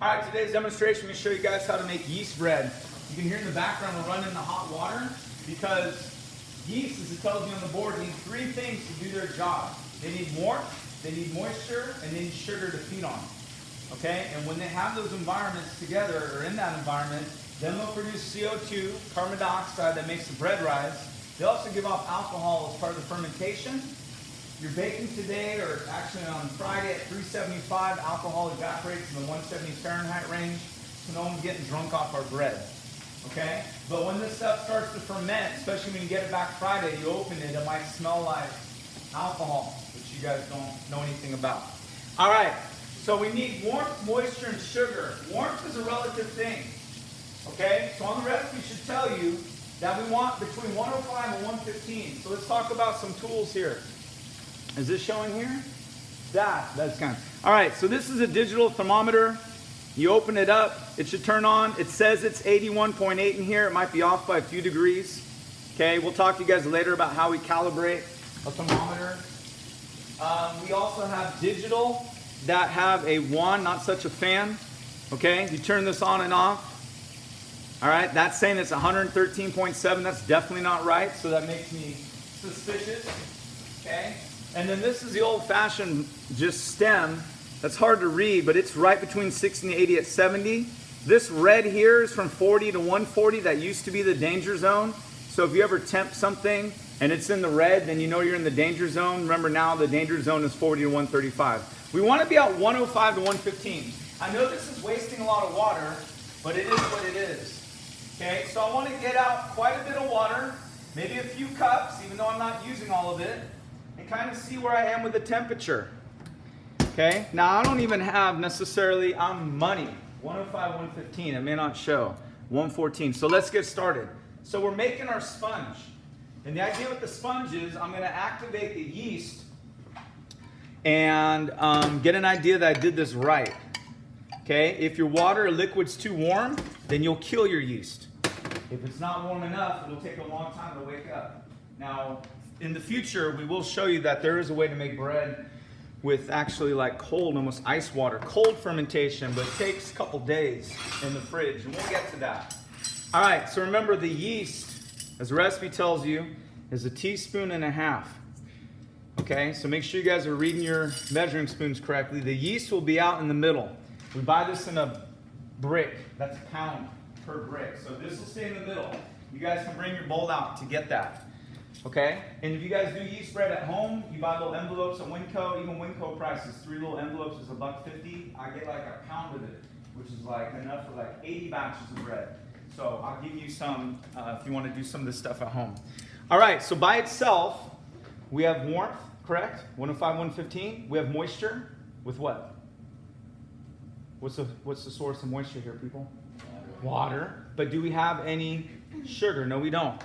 All right, today's demonstration, I'm going to show you guys how to make yeast bread. You can hear in the background we're running the hot water because yeast, as it tells you on the board, need three things to do their job. They need warmth, they need moisture, and they need sugar to feed on. Okay, and when they have those environments together, or in that environment, then they'll produce CO2, carbon dioxide that makes the bread rise. They also give off alcohol as part of the fermentation. You're baking today, or actually on Friday at 375, alcohol evaporates in the 170 Fahrenheit range, so no one's getting drunk off our bread. Okay? But when this stuff starts to ferment, especially when you get it back Friday, you open it, it might smell like alcohol, which you guys don't know anything about. All right, so we need warmth, moisture, and sugar. Warmth is a relative thing. Okay? So on the recipe should tell you that we want between 105 and 115. So let's talk about some tools here. Is this showing here? That's kind of. All right, so this is a digital thermometer. You open it up, it should turn on. It says it's 81.8 in here. It might be off by a few degrees. Okay, we'll talk to you guys later about how we calibrate a thermometer. We also have digital that have a one, not such a fan. Okay, you turn this on and off. All right, that's saying it's 113.7. That's definitely not right, so that makes me suspicious. Okay. And then this is the old-fashioned just stem. That's hard to read, but it's right between 60 and 80 at 70. This red here is from 40 to 140. That used to be the danger zone. So if you ever tempt something and it's in the red, then you know you're in the danger zone. Remember now the danger zone is 40 to 135. We want to be at 105 to 115. I know this is wasting a lot of water, but it is what it is. Okay, so I want to get out quite a bit of water, maybe a few cups, even though I'm not using all of it, and kind of see where I am with the temperature. Okay, now I don't even have necessarily, I'm money, 105, 115, it may not show, 114. So let's get started. So we're making our sponge. And the idea with the sponge is I'm going to activate the yeast and get an idea that I did this right. Okay, if your water or liquid's too warm, then you'll kill your yeast. If it's not warm enough, it'll take a long time to wake up. Now, in the future, we will show you that there is a way to make bread with actually like cold, almost ice water, cold fermentation, but it takes a couple days in the fridge, and we'll get to that. All right, so remember the yeast, as the recipe tells you, is 1.5 teaspoons. Okay, so make sure you guys are reading your measuring spoons correctly. The yeast will be out in the middle. We buy this in a brick, that's a pound per brick. So this will stay in the middle. You guys can bring your bowl out to get that. Okay, and if you guys do yeast bread at home, you buy little envelopes at Winco. Even Winco prices 3 little envelopes is $1.50. I get like a pound of it, which is like enough for like 80 batches of bread. So I'll give you some if you want to do some of this stuff at home. All right, so by itself, we have warmth, correct? 105, 115. We have moisture with what? What's the source of moisture here, people? Water. But do we have any sugar? No, we don't.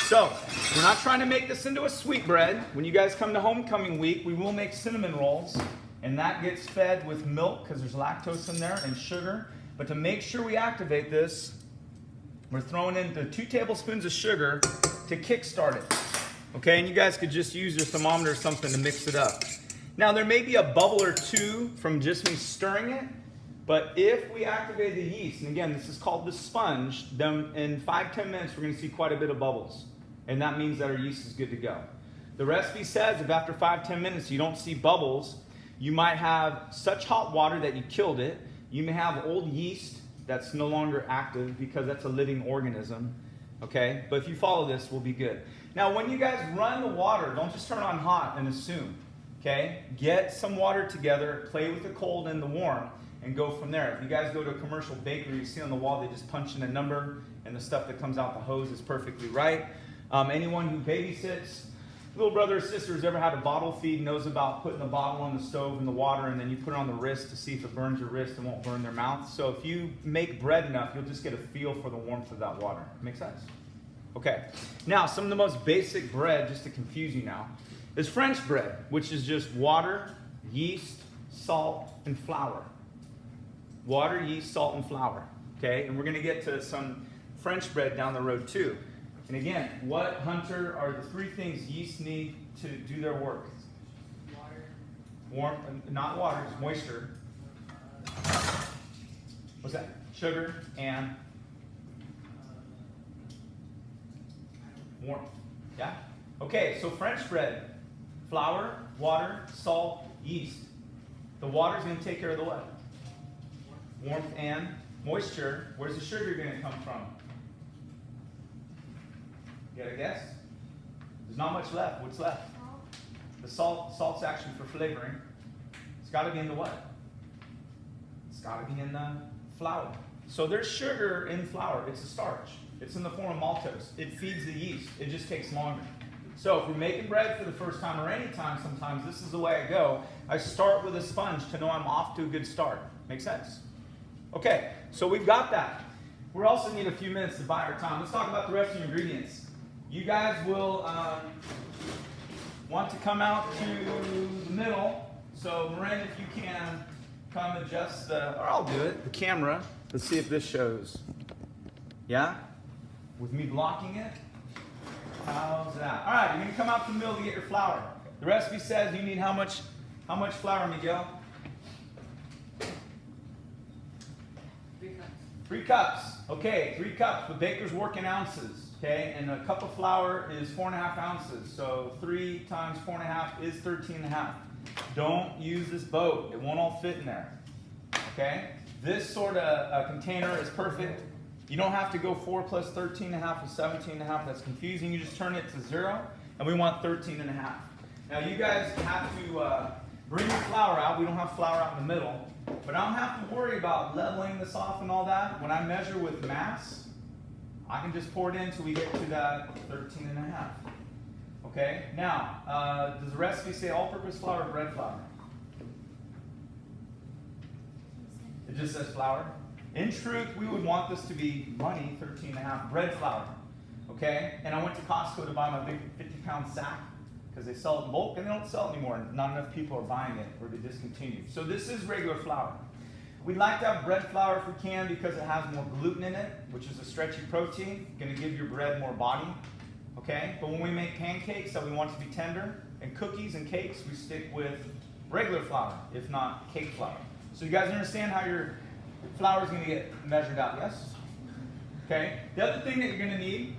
So, we're not trying to make this into a sweet bread. When you guys come to homecoming week, we will make cinnamon rolls, and that gets fed with milk because there's lactose in there and sugar. But to make sure we activate this, we're throwing in the 2 tablespoons of sugar to kickstart it. Okay, and you guys could just use your thermometer or something to mix it up. Now, there may be a bubble or two from just me stirring it, but if we activate the yeast, and again, this is called the sponge, then in 5-10 minutes, we're going to see quite a bit of bubbles. And that means that our yeast is good to go. The recipe says if after 5-10 minutes you don't see bubbles, you might have such hot water that you killed it. You may have old yeast that's no longer active because that's a living organism. Okay? But if you follow this, we'll be good. Now, when you guys run the water, don't just turn it on hot and assume. Okay? Get some water together, play with the cold and the warm, and go from there. If you guys go to a commercial bakery, you see on the wall, they just punch in a number, and the stuff that comes out the hose is perfectly right. Anyone who babysits, little brother or sister who's ever had a bottle feed knows about putting the bottle on the stove in the water, and then you put it on the wrist to see if it burns your wrist and won't burn their mouth. So if you make bread enough, you'll just get a feel for the warmth of that water. Make sense? Okay. Now, some of the most basic bread, just to confuse you now, is French bread, which is just water, yeast, salt, and flour. Water, yeast, salt, and flour. Okay, and we're going to get to some French bread down the road too. And again, what, Hunter, are the 3 things yeast need to do their work? Water. Warm, not water, it's moisture. What's that? Sugar and warmth. Yeah? Okay, so French bread. Flour, water, salt, yeast. The water's going to take care of the what? Warmth and moisture. Where's the sugar going to come from? You got a guess? There's not much left. What's left? The salt's actually for flavoring. It's got to be in the what? It's got to be in the flour. So there's sugar in flour. It's a starch. It's in the form of maltose. It feeds the yeast. It just takes longer. So if we're making bread for the first time or any time, sometimes this is the way I go. I start with a sponge to know I'm off to a good start. Make sense? Okay, so we've got that. We also need a few minutes to buy our time. Let's talk about the rest of the ingredients. You guys will want to come out to the middle. So Marin, if you can come adjust or I'll do it, the camera. Let's see if this shows. Yeah? With me blocking it? How's that? All right, you're gonna come out to the middle to get your flour. The recipe says you need how much flour, Miguel? 3 cups. 3 cups. Okay, 3 cups. The baker's work in ounces. Okay, and a cup of flour is 4.5 ounces. So 3 times 4.5 is 13.5. Don't use this boat. It won't all fit in there. Okay, this sort of container is perfect. You don't have to go 4 plus 13.5 is 17.5. That's confusing. You just turn it to 0, and we want 13.5. Now you guys have to bring your flour out. We don't have flour out in the middle, but I don't have to worry about leveling this off and all that. When I measure with mass, I can just pour it in until we get to that 13.5. Okay. Now, does the recipe say all-purpose flour or bread flour? It just says flour. In truth, we would want this to be money, 13.5 bread flour. Okay? And I went to Costco to buy my big 50-pound sack because they sell it in bulk and they don't sell it anymore. Not enough people are buying it or they discontinued. So this is regular flour. We'd like to have bread flour if we can because it has more gluten in it, which is a stretchy protein, going to give your bread more body. Okay? But when we make pancakes that we want to be tender, and cookies and cakes, we stick with regular flour, if not cake flour. So you guys understand how your flour is going to get measured out, yes? Okay. The other thing that you're going to need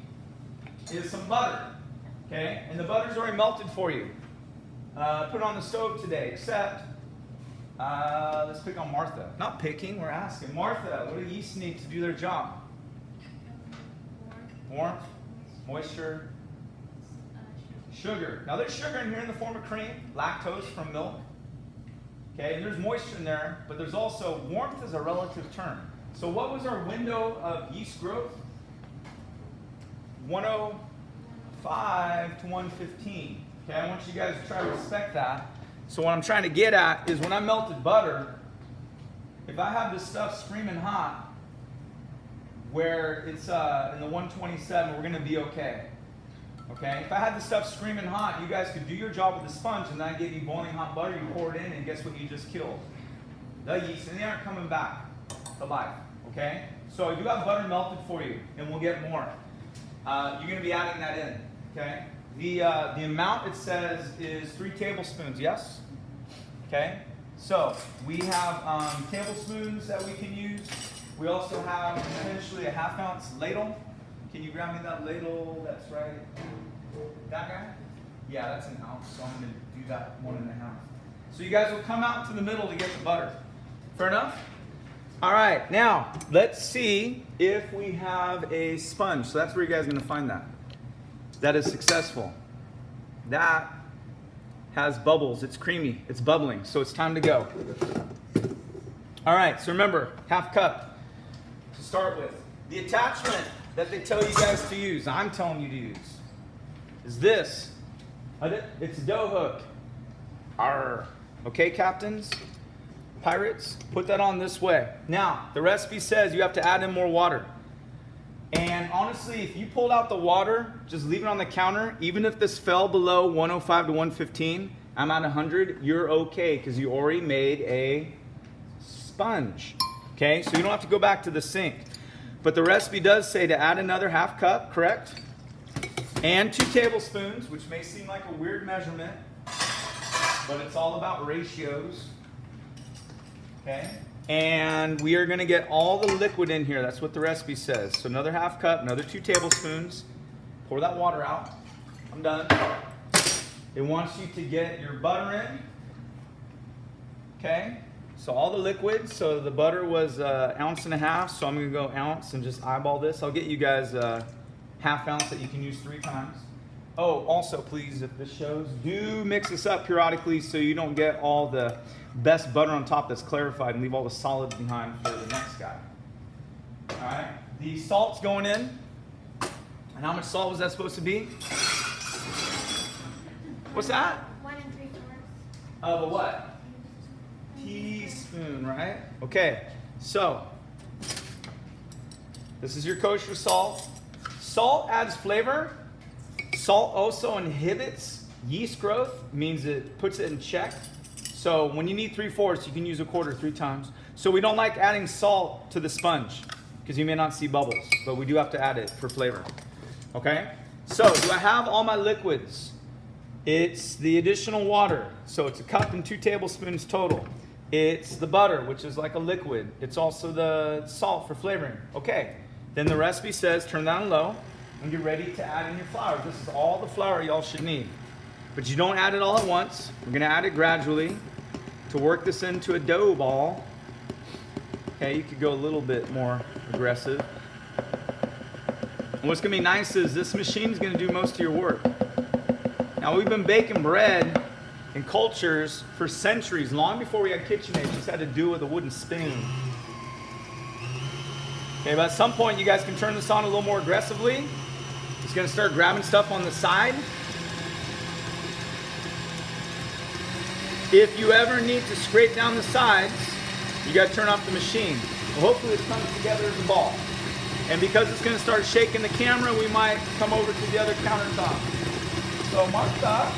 is some butter. Okay. And the butter's already melted for you. Put it on the stove today, except, let's pick on Martha. Not picking, we're asking. Martha, what do yeast need to do their job? Warmth, moisture, sugar. Now there's sugar in here in the form of cream, lactose from milk. Okay, and there's moisture in there, but there's also warmth is a relative term. So what was our window of yeast growth? 105 to 115. Okay, I want you guys to try to respect that. So what I'm trying to get at is when I melted butter, if I have this stuff screaming hot, where it's in the 127, we're going to be okay. Okay, if I had the stuff screaming hot, you guys could do your job with the sponge, and then I gave you boiling hot butter, you pour it in, and guess what you just killed? The yeast, and they aren't coming back to life. Okay, so I do have butter melted for you, and we'll get more. You're going to be adding that in. Okay, the amount it says is 3 tablespoons. Yes. Okay, so we have tablespoons that we can use. We also have potentially a 1/2 ounce ladle. Can you grab me that ladle? That's right. That guy? Yeah, that's an ounce, so I'm going to do that 1.5. So you guys will come out to the middle to get the butter. Fair enough? All right, now let's see if we have a sponge. So that's where you guys are going to find that. That is successful. That has bubbles. It's creamy. It's bubbling. So it's time to go. All right, so remember, 1/2 cup to start with. The attachment that they tell you guys to use, I'm telling you to use, is this. It's a dough hook. Arr. Okay, captains, pirates, put that on this way. Now, the recipe says you have to add in more water. And honestly, if you pulled out the water, just leave it on the counter. Even if this fell below 105 to 115, I'm at 100, you're okay because you already made a sponge. Okay, so you don't have to go back to the sink. But the recipe does say to add another 1/2 cup, correct? And 2 tablespoons, which may seem like a weird measurement, but it's all about ratios. Okay? And we are gonna get all the liquid in here. That's what the recipe says. So another half cup, another 2 tablespoons. Pour that water out. I'm done. It wants you to get your butter in. Okay, so all the liquid. So the butter was 1.5 ounces, so I'm gonna go ounce and just eyeball this. I'll get you guys a 1/2 ounce that you can use 3 times. Oh, also please, if this shows, do mix this up periodically so you don't get all the best butter on top that's clarified and leave all the solids behind for the next guy. All right, the salt's going in. And how much salt was that supposed to be? What's that? 1 3/4. Of a what? Teaspoon, right? Okay, so this is your kosher salt. Salt adds flavor. Salt also inhibits yeast growth, means it puts it in check. So when you need 3/4, you can use 1/4 3 times. So we don't like adding salt to the sponge because you may not see bubbles, but we do have to add it for flavor. Okay? So do I have all my liquids? It's the additional water. So it's 1 cup and 2 tablespoons total. It's the butter, which is like a liquid. It's also the salt for flavoring. Okay. Then the recipe says turn down low and get ready to add in your flour. This is all the flour y'all should need. But you don't add it all at once. We're gonna add it gradually to work this into a dough ball. Okay, you could go a little bit more aggressive. And what's gonna be nice is this machine's gonna do most of your work. Now we've been baking bread in cultures for centuries, long before we had KitchenAid. You just had to do it with a wooden spoon. Okay, but at some point you guys can turn this on a little more aggressively. It's gonna start grabbing stuff on the side. If you ever need to scrape down the sides, you gotta turn off the machine. Well, hopefully it comes together as a ball. And because it's gonna start shaking the camera, we might come over to the other countertop. So Martha